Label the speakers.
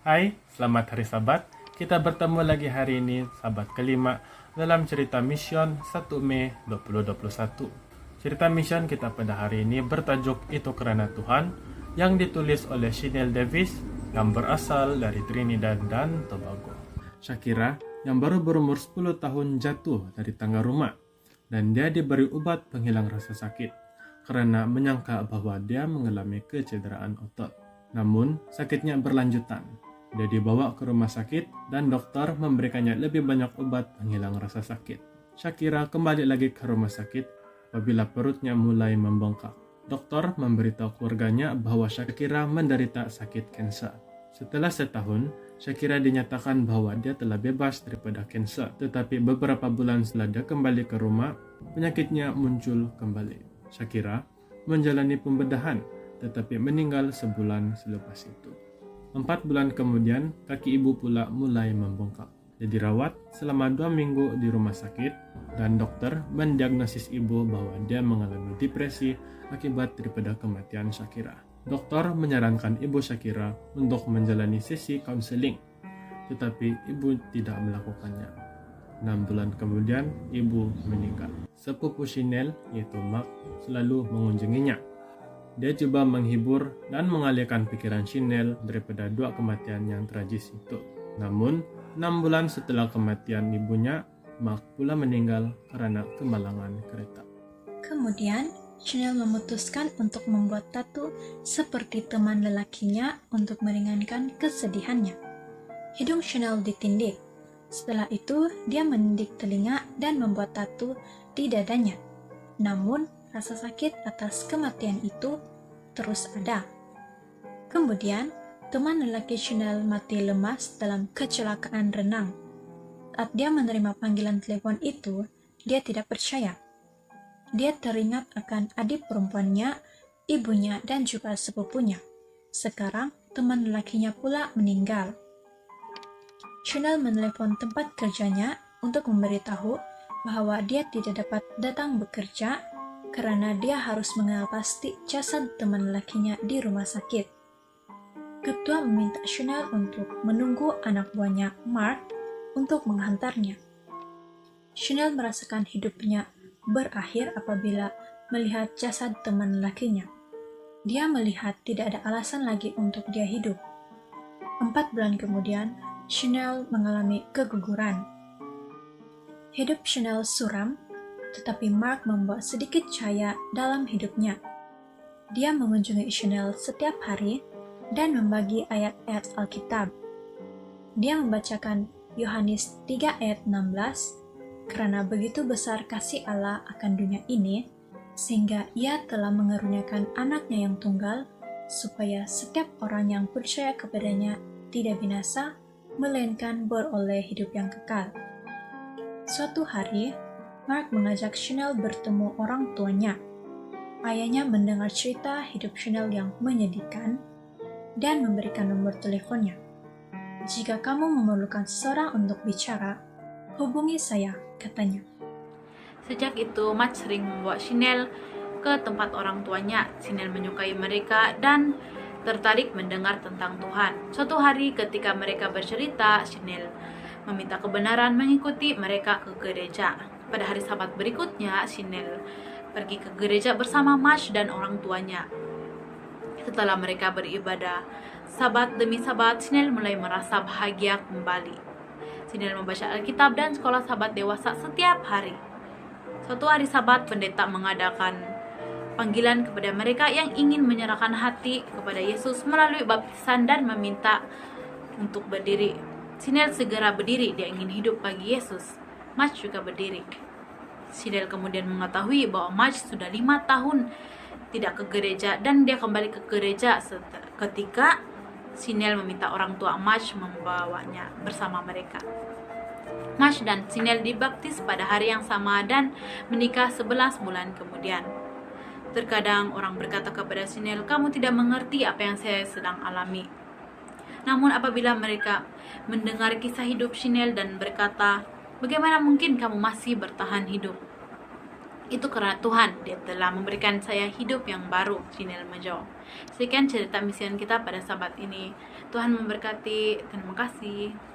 Speaker 1: Hai, selamat hari Sabat. Kita bertemu lagi hari ini, Sabat kelima, dalam cerita Mission 1 Mei 2021. Cerita Mission kita pada hari ini bertajuk Itu Karena Tuhan, yang ditulis oleh Chanel Davis, yang berasal dari Trinidad dan Tobago. Shakira, yang baru berumur 10 tahun jatuh dari tangga rumah, dan dia diberi obat penghilang rasa sakit, karena menyangka bahwa dia mengalami kecederaan otot. Namun, sakitnya berlanjutan. Dia dibawa ke rumah sakit dan dokter memberikannya lebih banyak obat penghilang rasa sakit. Shakira kembali lagi ke rumah sakit apabila perutnya mulai membengkak. Dokter memberitahu keluarganya bahwa Shakira menderita sakit kanker. Setelah setahun, Shakira dinyatakan bahwa dia telah bebas daripada kanker. Tetapi beberapa bulan setelah dia kembali ke rumah, penyakitnya muncul kembali. Shakira menjalani pembedahan, tetapi meninggal sebulan selepas itu. 4 bulan kemudian, kaki ibu pula mulai membengkak. Dia dirawat selama 2 minggu di rumah sakit, dan dokter mendiagnosis ibu bahwa dia mengalami depresi akibat daripada kematian Shakira. Dokter menyarankan ibu Shakira untuk menjalani sesi konseling, tetapi ibu tidak melakukannya. 6 bulan kemudian, ibu meninggal. Sepupu Chanel, yaitu Mark, selalu mengunjunginya. Dia coba menghibur dan mengalihkan pikiran Chanel daripada 2 kematian yang tragis itu. Namun, 6 bulan setelah kematian ibunya, Mark pula meninggal karena kemalangan kereta.
Speaker 2: Kemudian, Chanel memutuskan untuk membuat tato seperti teman lelakinya untuk meringankan kesedihannya. Hidung Chanel ditindik. Setelah itu, dia menindik telinga dan membuat tato di dadanya. Namun, rasa sakit atas kematian itu terus ada. Kemudian, teman lelaki Chanel mati lemas dalam kecelakaan renang. Saat dia menerima panggilan telepon itu, dia tidak percaya. Dia teringat akan adik perempuannya, ibunya, dan juga sepupunya. Sekarang, teman lelakinya pula meninggal. Chanel menelepon tempat kerjanya untuk memberitahu bahwa dia tidak dapat datang bekerja karena dia harus mengenal pasti jasad teman lelakinya di rumah sakit. Ketua meminta Chanel untuk menunggu anak buahnya Mark untuk menghantarnya. Chanel merasakan hidupnya berakhir apabila melihat jasad teman lelakinya. Dia melihat tidak ada alasan lagi untuk dia hidup. 4 bulan kemudian, Chanel mengalami keguguran. Hidup Chanel suram, tetapi Mark membawa sedikit cahaya dalam hidupnya. Dia mengunjungi Chanel setiap hari dan membagi ayat-ayat Alkitab. Dia membacakan Yohanes 3 ayat 16, karena begitu besar kasih Allah akan dunia ini, sehingga ia telah mengaruniakan anaknya yang tunggal, supaya setiap orang yang percaya kepadanya tidak binasa, melainkan beroleh hidup yang kekal. Suatu hari, Mark mengajak Chanel bertemu orang tuanya. Ayahnya mendengar cerita hidup Chanel yang menyedihkan dan memberikan nomor teleponnya. Jika kamu memerlukan seseorang untuk bicara, hubungi saya, katanya.
Speaker 3: Sejak itu, Matt sering membawa Chanel ke tempat orang tuanya. Chanel menyukai mereka dan tertarik mendengar tentang Tuhan. Suatu hari ketika mereka bercerita, Chanel meminta kebenaran mengikuti mereka ke gereja. Pada hari Sabat berikutnya, Chanel pergi ke gereja bersama Mark dan orang tuanya. Setelah mereka beribadah Sabat demi Sabat, Chanel mulai merasa bahagia kembali. Chanel membaca Alkitab dan sekolah Sabat dewasa setiap hari. Suatu hari Sabat, pendeta mengadakan panggilan kepada mereka yang ingin menyerahkan hati kepada Yesus melalui baptisan dan meminta untuk berdiri. Chanel segera berdiri, dia ingin hidup bagi Yesus. Mark juga berdiri. Chanel kemudian mengetahui bahwa Mark sudah 5 tahun tidak ke gereja dan dia kembali ke gereja ketika Chanel meminta orang tua Mark membawanya bersama mereka. Mark dan Chanel dibaptis pada hari yang sama dan menikah 11 bulan kemudian. Terkadang orang berkata kepada Chanel, "Kamu tidak mengerti apa yang saya sedang alami." Namun apabila mereka mendengar kisah hidup Chanel dan berkata, "Bagaimana mungkin kamu masih bertahan hidup?" Itu karena Tuhan, Dia telah memberikan saya hidup yang baru. Chanel menjawab. Sekian cerita misian kita pada sahabat ini. Tuhan memberkati. Terima kasih.